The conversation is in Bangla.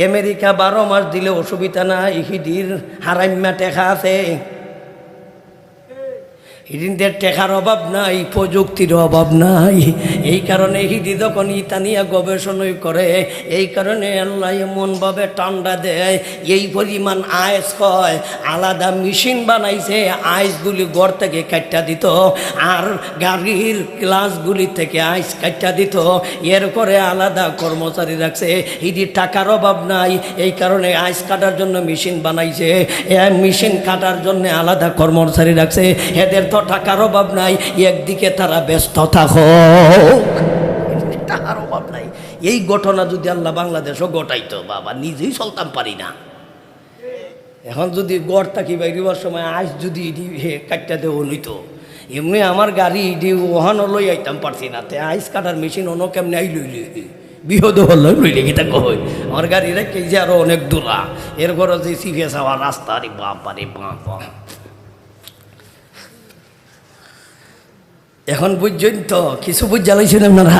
আমেরিকা 12 মাস দিলে অসুবিধা নাই, হিদির হারাইম্যা টেকা আছে, হিদিনদের টেকার অভাব নাই, প্রযুক্তির অভাব নাই। এই কারণে হিদি যখন ইতানিয়া গবেষণা করে, এই কারণে আল্লাহ এমনভাবে ঠান্ডা দেয়, এই পরিমাণ আইস হয়, আলাদা মেশিন বানাইছে, আইসগুলি ঘর থেকে কাটটা দিত, আর গাড়ির গ্লাসগুলি থেকে আইস কাটটা দিত, এর করে আলাদা কর্মচারী রাখছে। হিদির টাকার অভাব নাই, এই কারণে আইস কাটার জন্য মেশিন বানাইছে, মেশিন কাটার জন্য আলাদা কর্মচারী রাখছে। এদের তো টাকার অভাব নাই, একদিকে তারা ব্যস্ত থাকুক, টাকার অভাব নাই। এই ঘটনা যদি আল্লাহ বাংলাদেশও ঘটাইতো, বাবা নিজেই চলতাম পারি না। এখন যদি গড় থাকি বাইরিবার সময় আইস যদি কাটটা দেও নিত, এমনি আমার গাড়ি ইডি ওহানো লই আইতাম পারছি না, তে আইস কাটার মেশিন অন্য কেমনি আই লইলে বিহদ হল লইলে গীতা কই আমার গাড়ি রেখে যে আরো অনেক দূরা, এর ঘরে যে সিফে যাওয়ার রাস্তা, আরে বাবা রে বাবা। এখন বুঝছেন তো, কিছু বুঝ জ্বালাইছেন আপনারা।